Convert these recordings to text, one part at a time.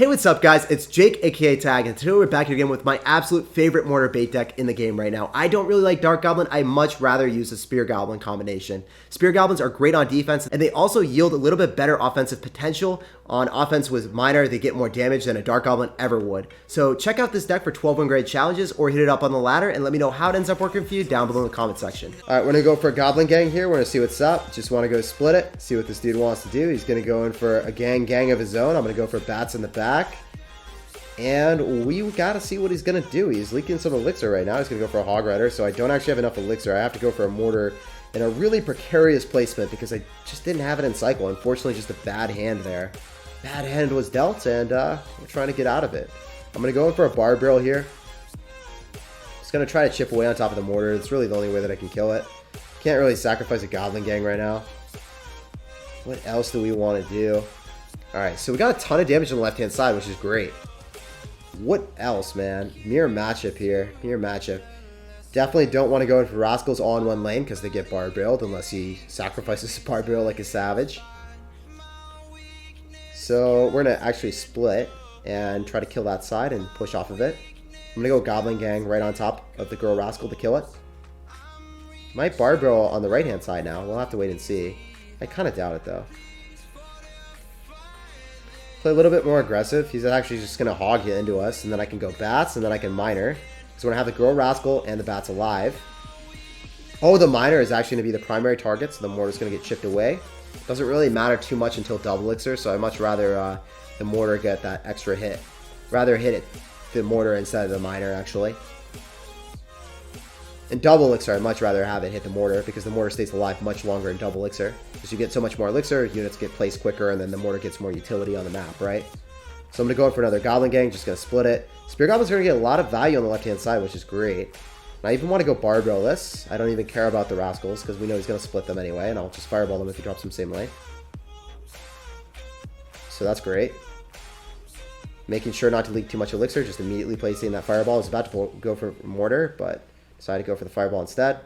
Hey, what's up guys? It's Jake aka Tag, and today we're back here again with my absolute favorite Mortar bait deck in the game right now. I don't really like Dark Goblin. I much rather use a Spear Goblin combination. Spear Goblins are great on defense, and they also yield a little bit better offensive potential. On offense with Miner, they get more damage than a Dark Goblin ever would. So check out this deck for 12-1 grade challenges, or hit it up on the ladder, and let me know how it ends up working for you down below in the comment section. Alright, we're going to go for a Goblin Gang here. We're going to see what's up. Just want to go split it, see what this dude wants to do. He's going to go in for a gang of his own. I'm going to go for bats in the back. And we gotta see what he's gonna do. He's leaking some elixir right now. He's gonna go for a Hog Rider, so I don't actually have enough elixir. I have to go for a Mortar in a really precarious placement because I just didn't have it in cycle. Unfortunately, just a bad hand there. Bad hand was dealt, and we're trying to get out of it. I'm gonna go in for a Barb Barrel here. Just gonna try to chip away on top of the Mortar. It's really the only way that I can kill it. Can't really sacrifice a Goblin Gang right now. What else do we want to do? Alright, so we got a ton of damage on the left-hand side, which is great. What else, man? Mirror matchup here. Mirror matchup. Definitely don't want to go in for Rascals all in one lane because they get Barb Barreled unless he sacrifices Barb Barrel like a savage. So we're going to actually split and try to kill that side and push off of it. I'm going to go Goblin Gang right on top of the Girl Rascal to kill it. Might Barb Barrel on the right-hand side now. We'll have to wait and see. I kind of doubt it, though. Play a little bit more aggressive. He's actually just going to hog it into us, and then I can go bats, and then I can miner. So we're going to have the Girl Rascal and the bats alive. Oh, the miner is actually going to be the primary target, so the Mortar's going to get chipped away. Doesn't really matter too much until double elixir, so I'd much rather the Mortar get that extra hit. Rather hit it the Mortar instead of the miner, actually. In double elixir, I'd much rather have it hit the Mortar because the Mortar stays alive much longer in double elixir. Because you get so much more elixir, units get placed quicker, and then the Mortar gets more utility on the map, right? So I'm going to go in for another Goblin Gang, just going to split it. Spear Goblins are going to get a lot of value on the left-hand side, which is great. And I even want to go Barb Barrel this. I don't even care about the Rascals because we know he's going to split them anyway, and I'll just Fireball them if he drops them same lane. So that's great. Making sure not to leak too much elixir, just immediately placing that Fireball. I was about to go for Mortar, but decided to go for the Fireball instead.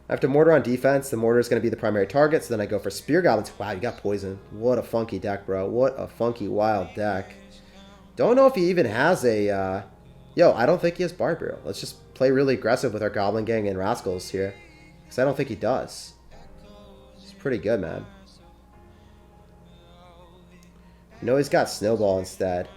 After Mortar on defense, the Mortar is going to be the primary target, so then I go for Spear Goblins. Wow, you got Poison. What a funky deck, bro. What a funky, wild deck. Don't know if he even has a... Yo, I don't think he has Barb Barrel. Let's just play really aggressive with our Goblin Gang and Rascals here, because I don't think he does. It's pretty good, man. No, he's got Snowball instead.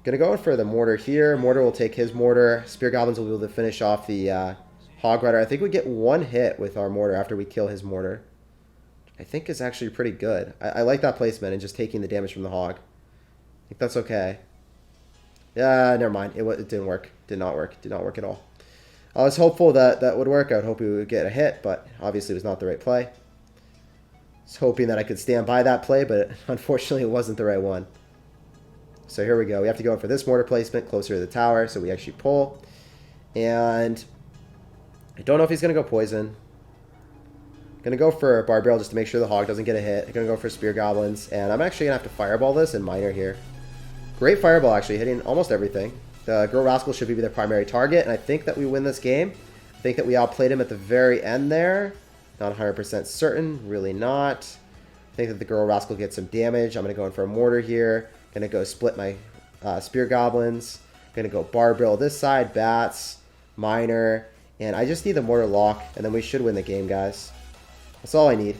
Gonna go in for the Mortar here. Mortar will take his Mortar. Spear Goblins will be able to finish off the Hog Rider. I think we get one hit with our Mortar after we kill his Mortar. I think is actually pretty good. I like that placement and just taking the damage from the Hog. I think that's okay. Yeah, never mind. It didn't work. Did not work. Did not work at all. I was hopeful that that would work. I would hope we would get a hit, but obviously it was not the right play. I was hoping that I could stand by that play, but unfortunately it wasn't the right one. So here we go. We have to go in for this Mortar placement closer to the tower, so we actually pull. And I don't know if he's going to go Poison. Going to go for Barb Barrel just to make sure the Hog doesn't get a hit. I'm going to go for Spear Goblins, and I'm actually going to have to Fireball this and Miner here. Great Fireball, actually, hitting almost everything. The Girl Rascal should be their primary target, and I think that we win this game. I think that we outplayed him at the very end there. Not 100% certain. Really not. I think that the Girl Rascal gets some damage. I'm going to go in for a Mortar here. Going to go split my Spear Goblins. Going to go Barb Barrel this side, Bats, Miner, and I just need the Mortar lock, and then we should win the game, guys. That's all I need.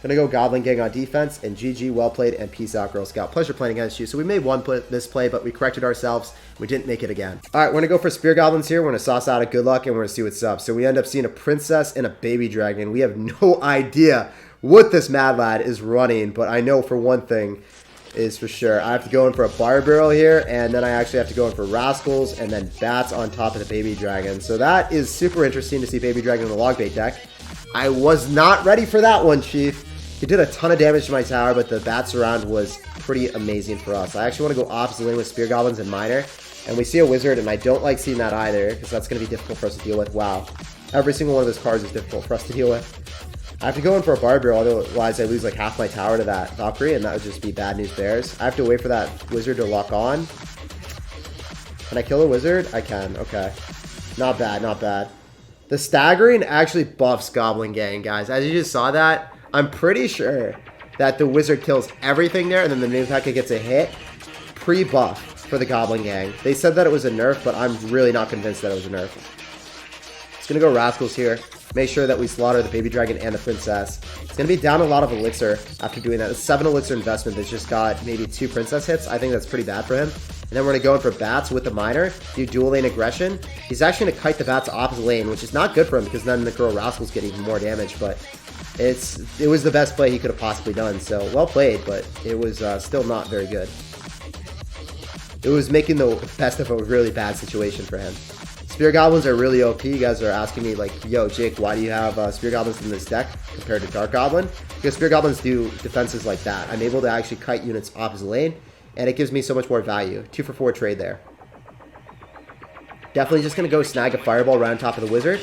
Going to go Goblin Gang on defense, and GG, well played, and peace out, Girl Scout. Pleasure playing against you. So we made one this play, but we corrected ourselves. We didn't make it again. All right, we're going to go for Spear Goblins here. We're going to sauce out a good luck, and we're going to see what's up. So we end up seeing a Princess and a Baby Dragon. We have no idea what this Mad Lad is running, but I know for one thing is for sure. I have to go in for a Barb Barrel here, and then I actually have to go in for Rascals, and then Bats on top of the Baby Dragon. So that is super interesting to see Baby Dragon in the log bait deck. I was not ready for that one, Chief. He did a ton of damage to my tower, but the Bat Surround was pretty amazing for us. I actually want to go opposite lane with Spear Goblins and Miner, and we see a Wizard, and I don't like seeing that either, because that's going to be difficult for us to deal with. Wow. Every single one of those cards is difficult for us to deal with. I have to go in for a Barb Barrel, otherwise I lose like half my tower to that Valkyrie, and that would just be bad news bears. I have to wait for that Wizard to lock on. Can I kill a Wizard? I can. Okay. Not bad, not bad. The staggering actually buffs Goblin Gang, guys. As you just saw that, I'm pretty sure that the wizard kills everything there, and then the main packet gets a hit. Pre-buff for the Goblin Gang. They said that it was a nerf, but I'm really not convinced that it was a nerf. It's going to go Rascals here. Make sure that we slaughter the Baby Dragon and the Princess. It's going to be down a lot of elixir after doing that. It's 7 elixir investment that's just got maybe 2 Princess hits. I think that's pretty bad for him. And then we're going to go in for Bats with the Miner, do dual lane aggression. He's actually going to kite the Bats opposite lane, which is not good for him because then the girl Rascals get even more damage, but it was the best play he could have possibly done. So, well played, but it was still not very good. It was making the best of a really bad situation for him. Spear Goblins are really OP. You guys are asking me like, yo, Jake, why do you have Spear Goblins in this deck compared to Dark Goblin? Because Spear Goblins do defenses like that. I'm able to actually kite units opposite lane, and it gives me so much more value. 2 for 4 trade there. Definitely just going to go snag a Fireball right on top of the Wizard.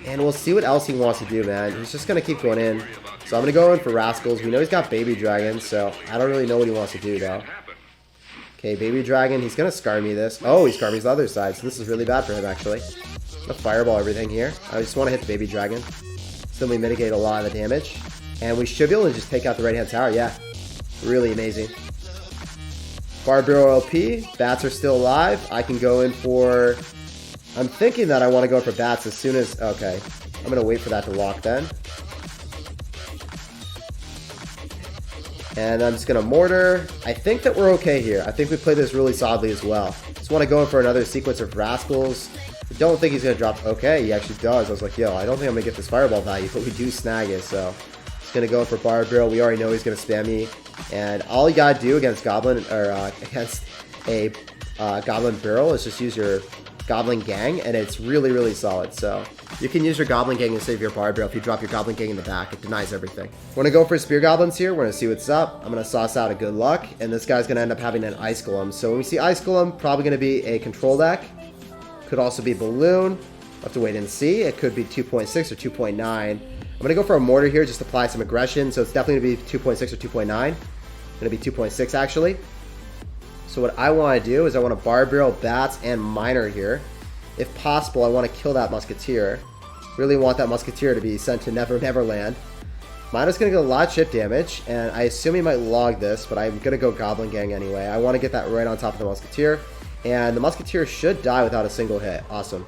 And we'll see what else he wants to do, man. He's just going to keep going in. So I'm going to go in for Rascals. We know he's got Baby Dragons, so I don't really know what he wants to do, though. Okay, Baby Dragon. He's going to Scar me this. Oh, he Scar me's the other side, so this is really bad for him, actually. I'm going to Fireball everything here. I just want to hit the Baby Dragon. So we mitigate a lot of the damage. And we should be able to just take out the right-hand tower. Yeah, really amazing. Barbaro LP. Bats are still alive. I can go in for... I'm thinking that I want to go for Bats as soon as... Okay, I'm going to wait for that to lock then. And I'm just going to Mortar. I think that we're okay here. I think we play this really solidly as well. Just want to go in for another sequence of Rascals. I don't think he's going to drop... Okay, he actually does. I was like, yo, I don't think I'm going to get this Fireball value, but we do snag it, so... He's going to go in for Barbaro. We already know he's going to spam me. And all you got to do against Goblin, or against a Goblin Barrel is just use your Goblin Gang, and it's really, really solid. So you can use your Goblin Gang instead of your Barbaro. If you drop your Goblin Gang in the back, it denies everything. We're going to go for Spear Goblins here. We're going to see what's up. I'm going to sauce out a good luck, and this guy's going to end up having an Ice Golem. So when we see Ice Golem, probably going to be a control deck. Could also be Balloon. We'll have to wait and see. It could be 2.6 or 2.9. I'm going to go for a Mortar here, just apply some aggression. So it's definitely going to be 2.6 or 2.9. Going to be 2.6 actually. So what I want to do is I want to Barbaro, Bats, and Miner here. If possible, I want to kill that Musketeer. Really want that Musketeer to be sent to Never Never Land. Miner's going to get a lot of chip damage, and I assume he might log this, but I'm going to go Goblin Gang anyway. I want to get that right on top of the Musketeer. And the Musketeer should die without a single hit. Awesome.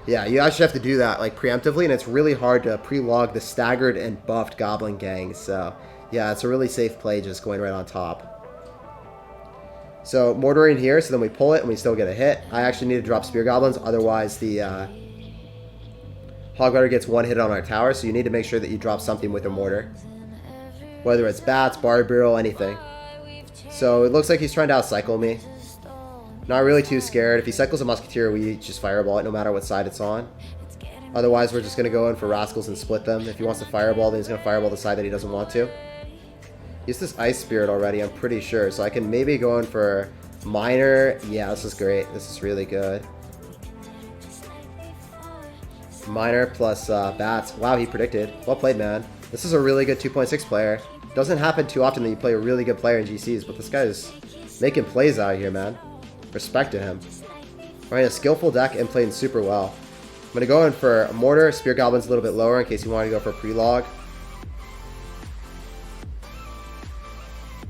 Yeah, you actually have to do that like preemptively, and it's really hard to pre-log the staggered and buffed Goblin Gang. So, yeah, it's a really safe play just going right on top. So, Mortaring here, so then we pull it and we still get a hit. I actually need to drop Spear Goblins, otherwise the Hog Rider gets one hit on our tower, so you need to make sure that you drop something with a Mortar. Whether it's Bats, Barbaro, anything. So, it looks like he's trying to outcycle me. Not really too scared. If he cycles a Musketeer, we just Fireball it no matter what side it's on. Otherwise, we're just going to go in for Rascals and split them. If he wants to Fireball, then he's going to Fireball the side that he doesn't want to. Use this Ice Spirit already, I'm pretty sure. So I can maybe go in for Miner. Yeah, this is great. This is really good. Miner plus Bats. Wow, he predicted. Well played, man. This is a really good 2.6 player. Doesn't happen too often that you play a really good player in GCs, but this guy is making plays out here, man. Respect to him. Running a skillful deck and playing super well. I'm going to go in for a Mortar. Spear Goblin's a little bit lower in case you want to go for a pre-log.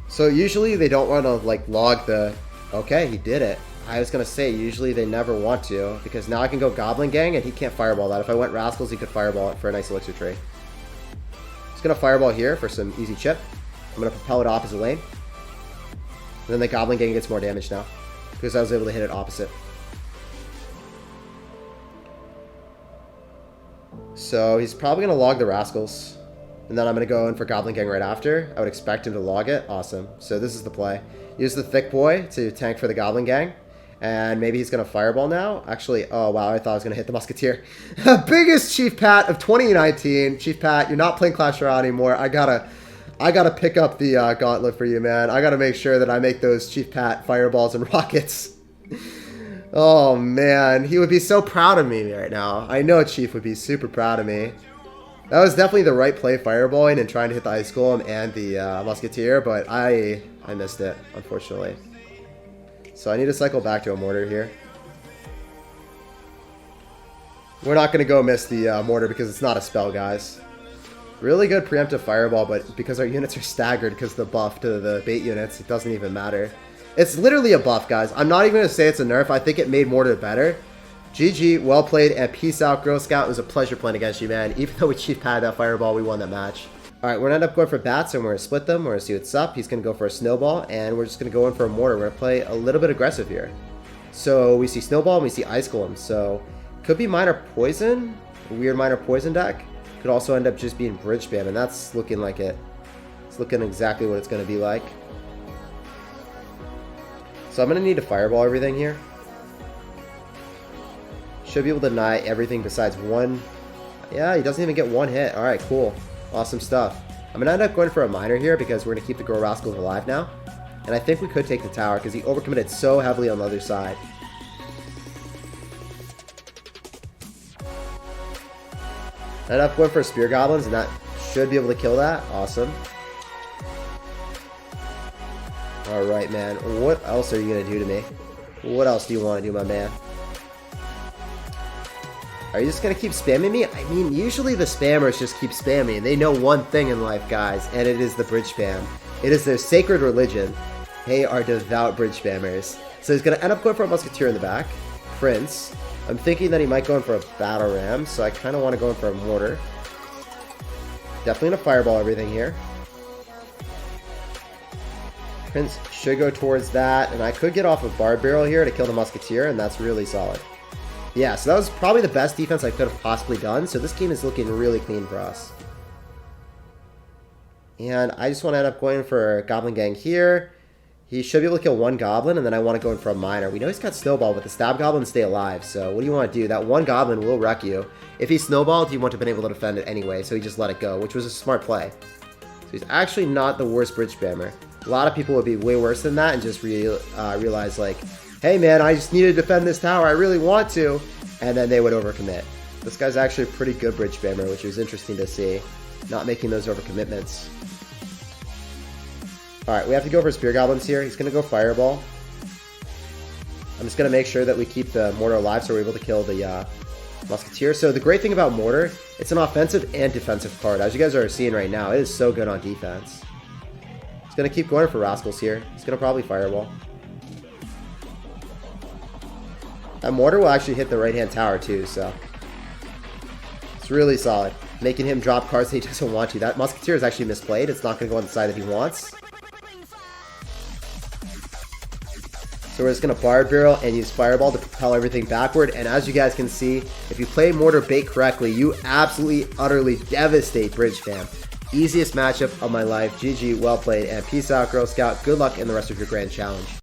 So usually they don't want to like log the... Okay, he did it. I was going to say usually they never want to, because now I can go Goblin Gang and he can't Fireball that. If I went Rascals, he could Fireball it for a nice elixir tree. Just going to Fireball here for some easy chip. I'm going to propel it opposite lane. And then the Goblin Gang gets more damage now, because I was able to hit it opposite. So he's probably going to log the Rascals. And then I'm going to go in for Goblin Gang right after. I would expect him to log it. Awesome. So this is the play. Use the Thick Boy to tank for the Goblin Gang. And maybe he's going to Fireball now. Actually, oh wow, I thought I was going to hit the Musketeer. Biggest Chief Pat of 2019. Chief Pat, you're not playing Clash Royale anymore. I gotta pick up the gauntlet for you, man. I gotta make sure that I make those Chief Pat Fireballs and Rockets. Oh man, he would be so proud of me right now. I know Chief would be super proud of me. That was definitely the right play, Fireballing and trying to hit the Ice Golem and the Musketeer, but I missed it, unfortunately. So I need to cycle back to a Mortar here. We're not going to go miss the Mortar because it's not a spell, guys. Really good preemptive fireball, but because our units are staggered because of the buff to the bait units, it doesn't even matter. It's literally a buff, guys. I'm not even going to say it's a nerf. I think it made Mortar better. GG, well played, and peace out, Girl Scout. It was a pleasure playing against you, man. Even though we cheap padded that fireball, we won that match. Alright, we're going to end up going for bats, and we're going to split them. We're going to see what's up. He's going to go for a snowball, and we're just going to go in for a mortar. We're going to play a little bit aggressive here. So we see snowball, and we see Ice Golem. So could be minor poison, a weird minor poison deck. Could also end up just being bridge spam, and that's looking like it. It's looking exactly what it's going to be like. So I'm going to need to fireball everything here. Should be able to deny everything besides one. Yeah, he doesn't even get one hit. Alright, cool. Awesome stuff. I'm going to end up going for a miner here because we're going to keep the Girl Rascals alive now. And I think we could take the tower because he overcommitted so heavily on the other side. I end up going for Spear Goblins, and that should be able to kill that. Awesome. Alright, man. What else are you going to do to me? What else do you want to do, my man? Are you just going to keep spamming me? I mean, usually the spammers just keep spamming. They know one thing in life, guys, and it is the bridge spam. It is their sacred religion. They are devout bridge spammers. So he's going to end up going for a Musketeer in the back. Prince. I'm thinking that he might go in for a Battle Ram, so I kind of want to go in for a Mortar. Definitely going to fireball everything here. Prince should go towards that, and I could get off a Barb Barrel here to kill the Musketeer, and that's really solid. Yeah, so that was probably the best defense I could have possibly done, so this game is looking really clean for us. And I just want to end up going for Goblin Gang here. He should be able to kill one Goblin, and then I want to go in for a Miner. We know he's got Snowball, but the Stab Goblins stay alive, so what do you want to do? That one Goblin will wreck you. If he Snowballed, he wouldn't have been able to defend it anyway, so he just let it go, which was a smart play. So he's actually not the worst bridge spammer. A lot of people would be way worse than that and just realize, like, hey man, I just need to defend this tower, I really want to, and then they would overcommit. This guy's actually a pretty good bridge spammer, which was interesting to see, not making those overcommitments. Alright, we have to go for Spear Goblins here. He's going to go Fireball. I'm just going to make sure that we keep the Mortar alive so we're able to kill the Musketeer. So the great thing about Mortar, it's an offensive and defensive card. As you guys are seeing right now, it is so good on defense. He's going to keep going for Rascals here. He's going to probably Fireball. That Mortar will actually hit the right-hand tower too, so it's really solid. Making him drop cards that he doesn't want to. That Musketeer is actually misplayed. It's not going to go on the side that he wants. So we're just going to Barb Barrel and use Fireball to propel everything backward. And as you guys can see, if you play Mortar bait correctly, you absolutely, utterly devastate Bridge Fam. Easiest matchup of my life. GG, well played, and peace out, Girl Scout. Good luck in the rest of your grand challenge.